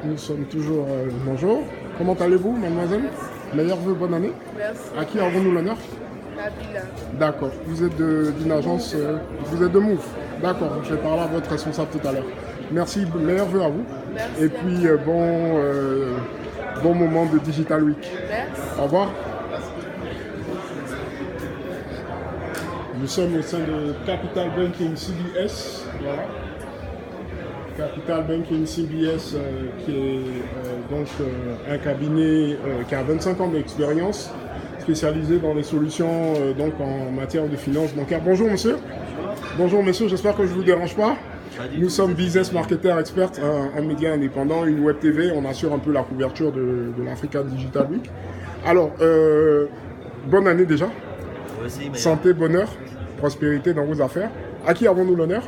Nous sommes toujours bonjour. Comment allez-vous, mademoiselle? Meilleurs vœux, bonne année. Merci. À qui avons-nous l'honneur? Nabila. D'accord. Vous êtes d'une agence, vous êtes de Move. D'accord. Je vais parler à votre responsable tout à l'heure. Merci, meilleurs vœux à vous. Merci. Et puis bon moment de Digital Week. Merci. Au revoir. Nous sommes au sein de Capital Banking CBS. Voilà. Capital Banking CBS, qui est un cabinet qui a 25 ans d'expérience, spécialisé dans les solutions donc en matière de finances bancaires. Bonjour monsieur. Bonjour monsieur, j'espère que je ne vous dérange pas. Nous sommes Business Marketer Expert, un média indépendant, une web TV. On assure un peu la couverture de l'Africa Digital Week. Alors, bonne année déjà. Santé, bonheur, prospérité dans vos affaires. À qui avons-nous l'honneur?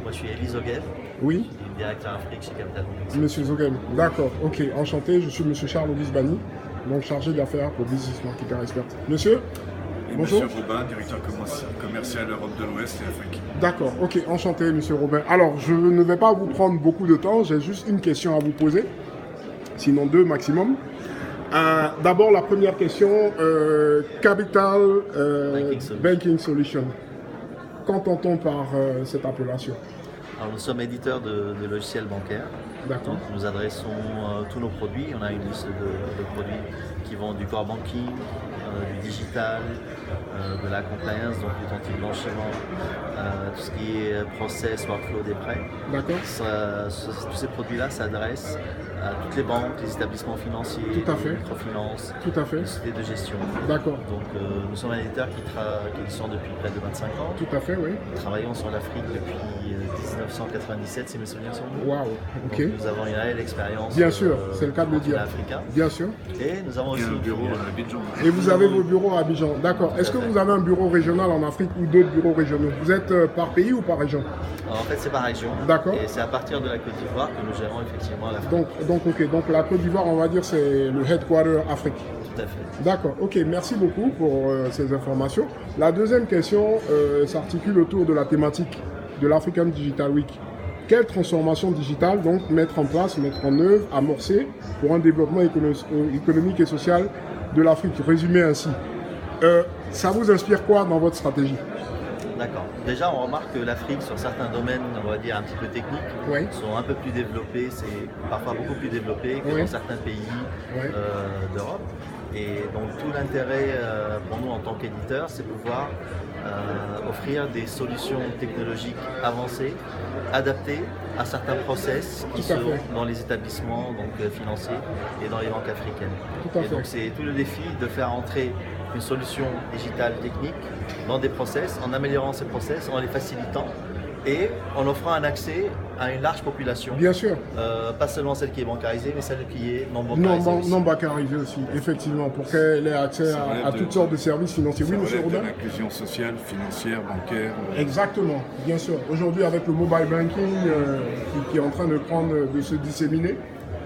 Moi, je suis Elie Zogel. Oui. Directeur Afrique chez Capital Banking. Monsieur Zogel, d'accord, ok, enchanté. Je suis monsieur Charles Auguste Bani, donc chargé d'affaires pour Business Marketer Expert. Monsieur? Et bonjour. Monsieur Robin, directeur commercial Europe de l'Ouest et Afrique. D'accord, ok, enchanté monsieur Robin. Alors, je ne vais pas vous prendre beaucoup de temps, j'ai juste une question à vous poser, sinon deux maximum. D'abord, la première question, Capital Banking Solution. Qu'entend-on par cette appellation? Alors, nous sommes éditeurs de logiciels bancaires. D'accord. Donc, nous adressons tous nos produits. On a une liste de produits qui vont du core banking, du digital, de la compliance, donc lutte anti-blanchiment, tout ce qui est process, workflow des prêts. D'accord. Tous ces produits-là s'adressent à toutes les banques, les établissements financiers, Tout à fait. les microfinances, Tout à fait. les sociétés de gestion. D'accord. Donc nous sommes un éditeur qui existe depuis près de 25 ans. Tout à fait, oui. Nous travaillons sur l'Afrique depuis 1997, si mes souvenirs sont bons. Waouh, ok. Donc, nous avons une réelle expérience. Bien sûr, c'est le cas de le dire. Africain. Bien sûr. Et nous avons Il y aussi a un bureau à Abidjan. Et vous avez vos bureaux à Abidjan. D'accord. Est-ce que vous avez un bureau régional en Afrique ou d'autres bureaux régionaux? Vous êtes par pays ou par région? Alors, en fait, c'est par région. D'accord. Et c'est à partir de la Côte d'Ivoire que nous gérons effectivement l'Afrique. Donc la Côte d'Ivoire, on va dire, c'est le headquarter Afrique. Tout à fait. D'accord, ok, merci beaucoup pour ces informations. La deuxième question s'articule autour de la thématique de l'African Digital Week. Quelle transformation digitale donc mettre en place, mettre en œuvre, amorcer pour un développement économique et social de l'Afrique? Résumé ainsi. Ça vous inspire quoi dans votre stratégie? D'accord. Déjà, on remarque que l'Afrique, sur certains domaines, on va dire un petit peu techniques, Oui. sont un peu plus développés, c'est parfois beaucoup plus développé que Oui. dans certains pays Oui. d'Europe. Et donc tout l'intérêt pour nous en tant qu'éditeurs, c'est pouvoir offrir des solutions technologiques avancées, adaptées à certains process qui Tout à sont fait. dans les établissements donc, financiers et dans les banques africaines. Tout à Et fait. donc c'est tout le défi de faire entrer une solution digitale technique dans des process, en améliorant ces process, en les facilitant et en offrant un accès à une large population. Bien sûr. Pas seulement celle qui est bancarisée, mais celle qui est non bancarisée. aussi. Non bancarisé aussi, effectivement, pour qu'elle ait accès à toutes sortes de services financiers. Oui, monsieur Relève de Robin? l'inclusion sociale, financière, bancaire. Exactement, bien sûr. Aujourd'hui, avec le mobile banking qui est en train de se disséminer,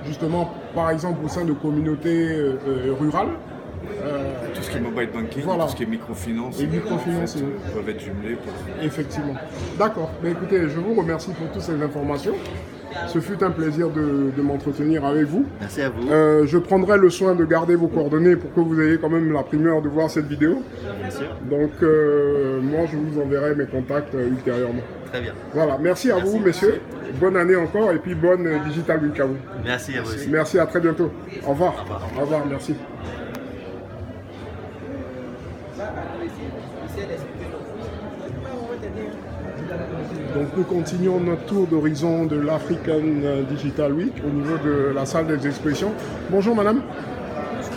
justement, par exemple, au sein de communautés rurales. Tout ce qui est mobile banking, Voilà. tout ce qui est microfinance, Et microfinance, en fait, peuvent être jumelés. Effectivement. D'accord. Mais écoutez, je vous remercie pour toutes ces informations. Ce fut un plaisir de m'entretenir avec vous. Merci à vous. Je prendrai le soin de garder vos coordonnées pour que vous ayez quand même la primeur de voir cette vidéo. Bien sûr. Donc, moi, je vous enverrai mes contacts ultérieurement. Très bien. Voilà. Merci à Merci. vous, messieurs. Bonne année encore et puis bonne Digital Week à vous. Merci à vous aussi. Merci, à très bientôt. Au revoir. Au revoir. Au revoir, merci. Donc nous continuons notre tour d'horizon de l'African Digital Week au niveau de la salle des expositions. Bonjour madame,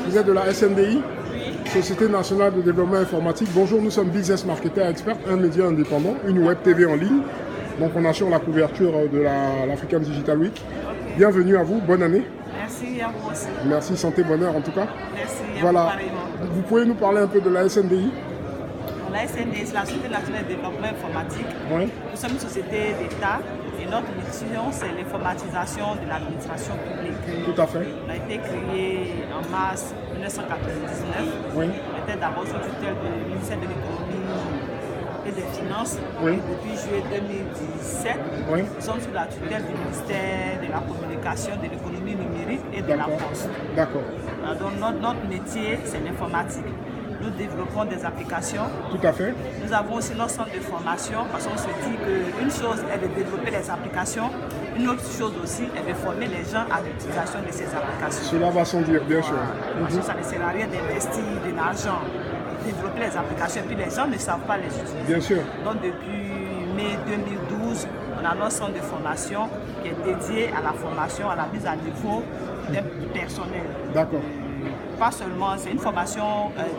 vous êtes de la SNDI, Société Nationale de Développement Informatique. Bonjour, nous sommes Business Marketer Expert, un média indépendant, une web TV en ligne. Donc on assure la couverture de l'African Digital Week. Bienvenue à vous, bonne année. Merci à vous aussi. Merci, santé, bonheur en tout cas. Merci à Voilà, vous pareillement. vous pouvez nous parler un peu de la SNDI? La SND, c'est la Société nationale de développement informatique. Oui. Nous sommes une société d'État et notre mission, c'est l'informatisation de l'administration publique. Tout à fait. On a été créé en mars 1999. Oui. On était d'abord sous tutelle du ministère de l'économie et des Finances. Oui. Et depuis juillet 2017, Oui. nous sommes sous la tutelle du ministère de la Communication, de l'Économie numérique et de la D'accord. Poste. D'accord. Donc notre métier, c'est l'informatique. Nous développons des applications. Tout à fait. Nous avons aussi notre centre de formation parce qu'on se dit qu'une chose est de développer les applications, une autre chose aussi est de former les gens à l'utilisation de ces applications. Cela va sans dire, bien sûr. Parce que ça ne sert à rien d'investir de l'argent, développer les applications et puis les gens ne savent pas les utiliser. Bien sûr. Donc depuis mai 2012, on a notre centre de formation qui est dédié à la formation, à la mise à niveau du personnel. D'accord. Pas seulement, c'est une formation,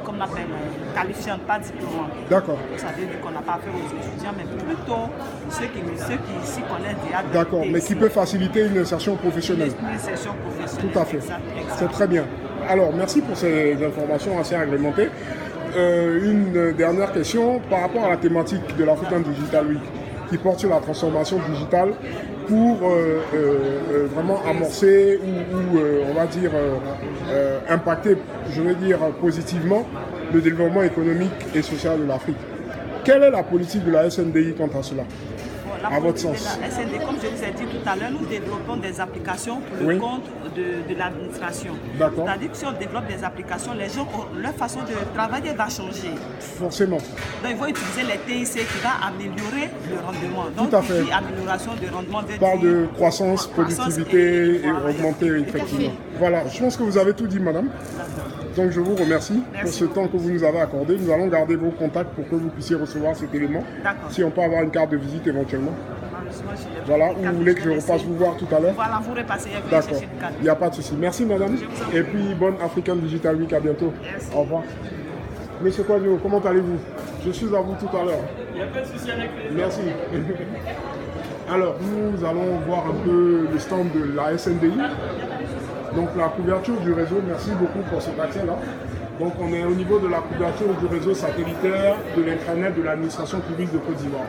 comme on appelle, qualifiante, pas diplômante. D'accord. Ça veut dire qu'on n'a pas affaire aux étudiants, mais plutôt ceux qui s'y connaissent déjà. D'accord, mais qui peut faciliter une insertion professionnelle. Une insertion professionnelle. Tout à fait. Exact. C'est très bien. Alors, merci pour ces informations assez agrémentées. Une dernière question par rapport à la thématique de l'African Digital Week, qui porte sur la transformation digitale pour vraiment amorcer ou on va dire impacter, je veux dire positivement, le développement économique et social de l'Afrique. Quelle est la politique de la SNDI quant à cela? La À votre politique sens. de la SND, comme je vous ai dit tout à l'heure, nous développons des applications pour le Oui. compte de l'administration. D'accord. C'est-à-dire que si on développe des applications, les gens, leur façon de travailler va changer. Forcément. Donc ils vont utiliser les TIC qui va améliorer le rendement. Donc Tout à fait. ici, amélioration de rendement veut On parle dire de croissance, productivité et voilà, augmenter effectivement. Voilà, je pense que vous avez tout dit, madame. Donc je vous remercie pour ce temps que vous nous avez accordé. Nous allons garder vos contacts pour que vous puissiez recevoir cet élément. D'accord. Si on peut avoir une carte de visite éventuellement. Malheureusement, je l'ai Voilà, pas. ou vous voulez que je repasse vous voir tout à l'heure? Voilà, vous repassez, venez D'accord, chercher le cadre. il n'y a pas de souci. Merci madame. Et puis bonne African Digital Week, à bientôt. Merci. Au revoir. Monsieur Kwagno, comment allez-vous? Je suis à vous tout à l'heure. Il n'y a pas de souci avec les... Merci. Alors, nous allons voir un peu le stand de la SNDI. Donc la couverture du réseau, merci beaucoup pour cet accès-là. Donc on est au niveau de la couverture du réseau satellitaire de l'intranet de l'administration publique de Côte d'Ivoire.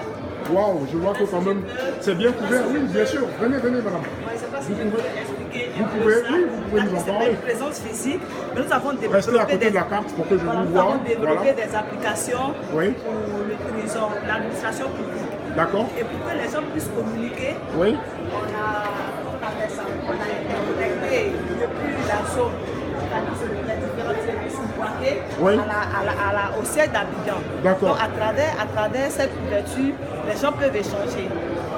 Waouh, je vois que quand même c'est bien couvert. Oui, bien sûr. Venez, venez madame. Vous pouvez nous en C'est pas parler. une présence physique, mais nous avons développé Restez à côté de la carte pour que je voilà, vous nous avons voie. développé Voilà. des applications Oui. pour le trésor, l'administration publique. D'accord. Et pour que les gens puissent communiquer, Oui. on a fait ça. On a connecté depuis la zone, les différentes services boîtiers Oui. au siège d'Abidjan. D'accord. Donc à travers cette couverture, les gens peuvent échanger.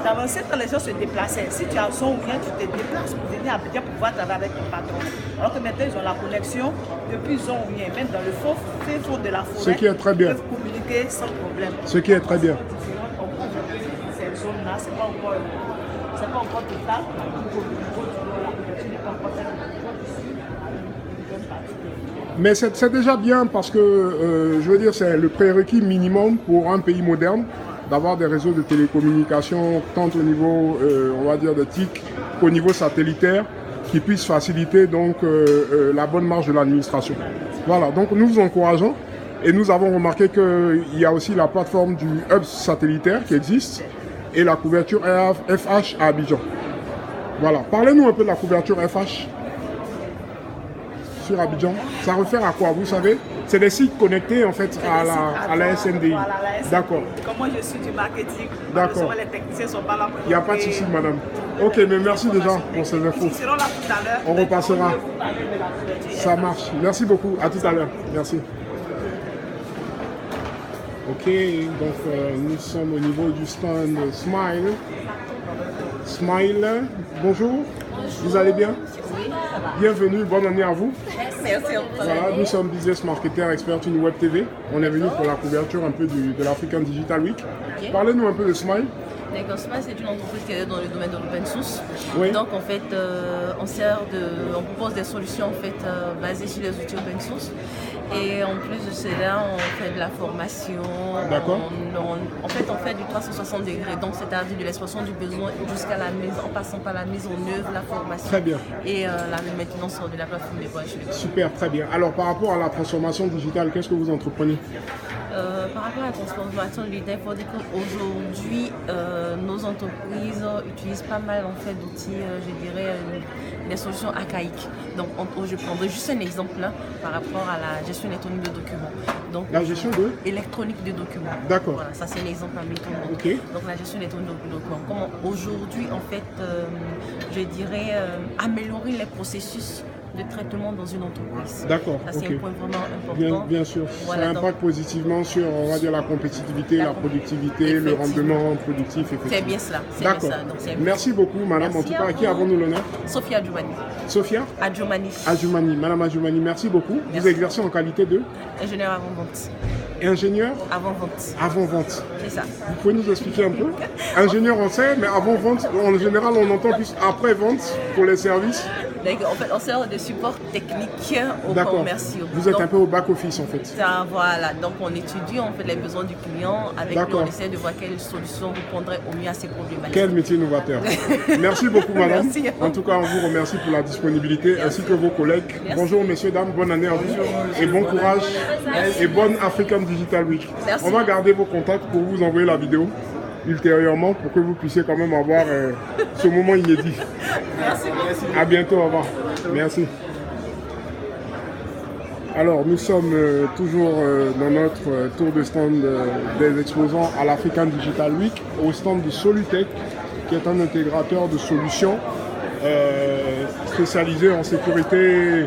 Dans l'ancien temps, les gens se déplaçaient. Si tu as son ou rien, tu te déplaces pour venir à Abidjan pour pouvoir travailler avec ton patron. Alors que maintenant, ils ont la connexion depuis son ou rien. Même dans le fond de la forêt, Ce qui est très bien. ils peuvent communiquer sans problème. Ce qui est très bien. On couvre cette zone-là, c'est pas encore total. Au niveau du nord, la couverture n'est pas encore faite. Mais c'est déjà bien parce que, je veux dire, c'est le prérequis minimum pour un pays moderne d'avoir des réseaux de télécommunications, tant au niveau, on va dire, de TIC qu'au niveau satellitaire, qui puissent faciliter donc la bonne marche de l'administration. Voilà, donc nous vous encourageons et nous avons remarqué qu'il y a aussi la plateforme du hub satellitaire qui existe et la couverture FH à Abidjan. Voilà, parlez-nous un peu de la couverture FH sur Abidjan. Ça réfère à quoi, vous savez? C'est des sites connectés en fait à la SNDI. Voilà, la SNDI. D'accord. Comme moi je suis du marketing, D'accord. les techniciens ne sont pas là pour Il n'y a pas de souci, madame. Ok, mais merci déjà pour ces infos. Ils seront là tout à l'heure. On repassera. Vous parler de la couverture. Ça marche. Merci beaucoup. À tout à l'heure. Merci. Ok, donc nous sommes au niveau du stand Smile. Smile, bonjour. Vous allez bien? Bienvenue, bonne année à vous. Merci. Voilà, nous sommes Business Marketer Expert une Web TV. On est venu pour la couverture un peu de l'African Digital Week. Ok. Parlez-nous un peu de Smile. D'accord, Smile, c'est une entreprise qui est dans le domaine de l'open source. Oui. Donc en fait, on propose des solutions en fait basées sur les outils open source. Et en plus de cela, on fait de la formation. D'accord. En fait, on fait du 360 degrés. Donc c'est-à-dire de l'expression du besoin jusqu'à la mise, en passant par la mise en œuvre, la formation. Très bien. Et la maintenance de la plateforme des voyages. Super, très bien. Alors par rapport à la transformation digitale, qu'est-ce que vous entreprenez? Par rapport à la transformation de l'idée, il faut dire qu'aujourd'hui, nos entreprises utilisent pas mal en fait d'outils, je dirais, des solutions archaïques. Donc, je prendrai juste un exemple là, par rapport à la gestion électronique de documents. Donc, La gestion de électronique de documents. D'accord. Voilà, ça c'est l'exemple à mettre en Ok. Donc, la gestion électronique de documents. Comment aujourd'hui, en fait, je dirais, améliorer les processus de traitement dans une entreprise. D'accord. Ça, c'est Ok. un point vraiment important. Bien sûr. Voilà, Ça donc- impacte positivement sur, on va dire, la compétitivité, la productivité, le Effectivement. rendement productif, effectivement. C'est bien cela. C'est bien D'accord. ça. Donc, c'est bien. Merci beaucoup, madame. Merci En tout cas, à à qui vous. avons-nous l'honneur? Sophia Adjoumani. Sophia Adjoumani. Adjoumani. Madame Adjoumani, merci beaucoup. Vous Merci. exercez en qualité de Ingénieur avant-vente. ingénieur Avant-vente. avant-vente. C'est ça. Vous pouvez nous expliquer un peu? Ingénieur, on sait, mais avant-vente, en général, on entend plus après-vente pour les services. Donc, en fait, on sert de support technique aux D'accord. commerciaux. Vous êtes Donc, un peu au back-office, en fait. ça, voilà. Donc, on étudie en fait les besoins du client. Avec lui, D'accord. on essaie de voir quelle solution répondrait au mieux à ses problématiques. Quel métier novateur. Merci beaucoup, madame. Merci. En tout cas, on vous remercie pour la disponibilité ainsi que vos collègues. Merci. Bonjour, messieurs, dames, bonne année à vous. Et bon courage. Et bonne African Digital Week. Merci. On va garder vos contacts pour vous envoyer la vidéo ultérieurement pour que vous puissiez quand même avoir ce moment inédit. Merci beaucoup. À bientôt, au revoir. Merci. Alors, nous sommes toujours dans notre tour de stand des exposants à l'African Digital Week, au stand de Solutech, qui est un intégrateur de solutions spécialisé en sécurité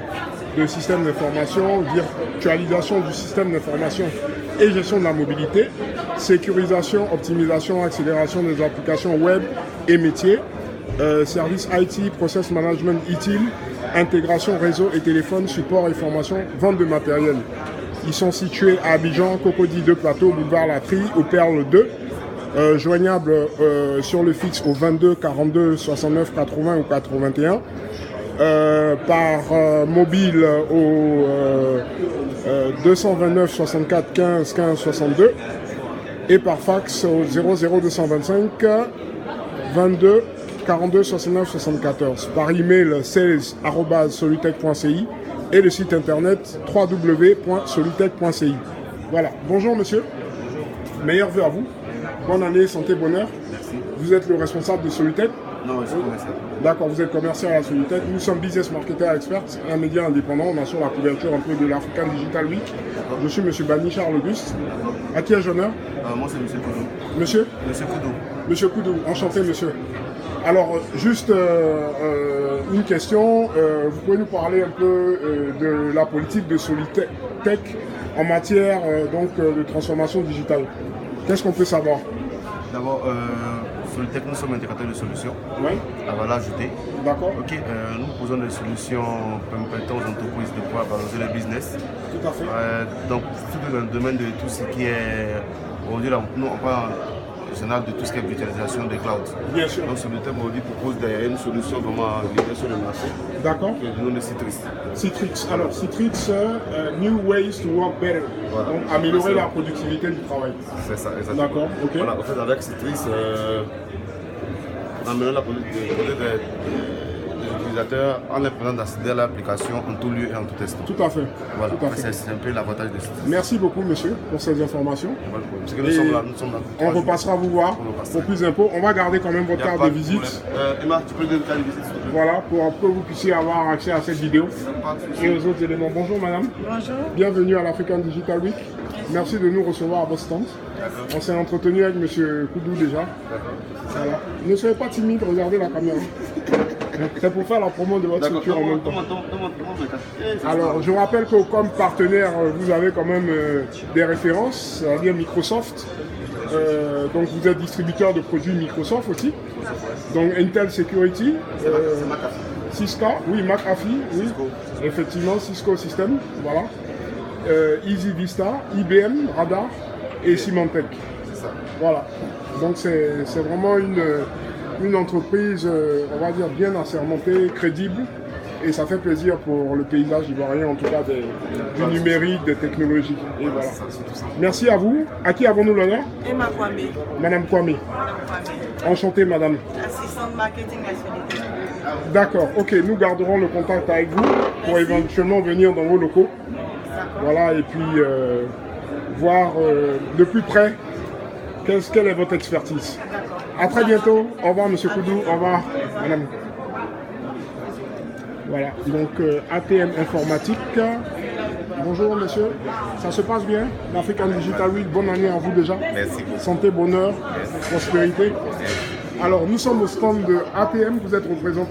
de systèmes d'information, virtualisation du système d'information et gestion de la mobilité, sécurisation, optimisation, accélération des applications web et métiers, services IT, process management utile, intégration réseau et téléphone, support et formation, vente de matériel. Ils sont situés à Abidjan, Cocody 2 Plateau, boulevard Latry, au Perle 2, joignable sur le fixe au 22 42 69 80 ou 81, par mobile au 229 64 15 15 62 et par fax au 00225 22 42 69 74, par email sales@solutech.ci et le site internet www.solutech.ci. Voilà. Bonjour monsieur. Meilleurs vœux à vous. Bonne année, santé, bonheur. Merci. Vous êtes le responsable de Solutech? Non, je suis commercial. D'accord, vous êtes commercial à Solutech. Nous sommes Business Marketer Experts, un média indépendant. On assure la couverture un peu de l'African Digital Week. Je suis monsieur Bani Charles Auguste. À qui ai-je honneur? Moi, c'est monsieur Koudou. Monsieur? Monsieur Koudou. Monsieur Koudou, enchanté monsieur. Alors, juste une question. Vous pouvez nous parler un peu de la politique de Solutech en matière donc, de transformation digitale. Qu'est-ce qu'on peut savoir? D'abord, sur le tech, nous sommes intégrateurs de solutions Oui. à valeur ajoutée. D'accord. Ok, nous proposons des solutions permettant aux entreprises de pouvoir valoriser le business. Tout à fait. Donc, surtout dans le domaine de tout ce qui est. Aujourd'hui, là, nous, on parle en général de tout ce qui est virtualisation des clouds. Bien sûr. Donc, Solutech aujourd'hui propose une solution vraiment livrée sur le marché, D'accord. qui est du nom de Citrix. Citrix. Alors, Citrix, New Ways to Work Better. Voilà. Donc, améliorer la productivité du travail. C'est ça, exactement. D'accord, ok. Voilà, en fait, avec Citrix, en amenant la politique des utilisateurs en les prenant d'accéder à l'application en tout lieu et en tout instant. Tout à fait. Voilà, Tout à fait. c'est un peu l'avantage de Citrix. Merci beaucoup, monsieur, pour ces informations. Pas de problème. Parce que nous Et sommes là. On repassera vous voir On repassera. pour plus d'infos. On va garder quand même votre Y a carte pas de de visite. problème. Emma, tu peux donner une carte de visite s'il te plaît? Voilà, pour que vous puissiez avoir accès à cette vidéo Pas de souci. et aux autres éléments. Bonjour madame. Bonjour. Bienvenue à l'African Digital Week. Merci de nous recevoir à votre stand. On s'est entretenu avec monsieur Koudou déjà. Voilà. Ne soyez pas timide, regardez la caméra. C'est pour faire la promo de votre D'accord, structure en même temps. Alors, Alors, je rappelle que comme partenaire, vous avez quand même des références, c'est-à-dire Microsoft. Donc, vous êtes distributeur de produits Microsoft aussi. Donc, Intel Security, Cisco, oui, McAfee, oui. Effectivement, Cisco System, voilà. Easy Vista, IBM, Radar et Symantec. Voilà. Donc, c'est vraiment une entreprise, on va dire, bien assermentée, crédible. Et ça fait plaisir pour le paysage ivoirien, en tout cas du numérique, des technologies. Et voilà. Merci à vous. À qui avons-nous l'honneur? Emma Kwame. Madame Kwame. Enchantée, madame. Assistante marketing nationalité. D'accord. Ok, nous garderons le contact avec vous pour éventuellement venir dans vos locaux. Voilà, et puis voir de plus près quelle est votre expertise. À très bientôt. Au revoir, Monsieur Koudou. Au revoir, Madame. Voilà, donc ATM informatique. Bonjour, monsieur. Ça se passe bien? L'African Digital Week, bonne année à vous déjà. Merci. Santé, bonheur, prospérité. Alors, nous sommes au stand de ATM. Vous êtes représentant.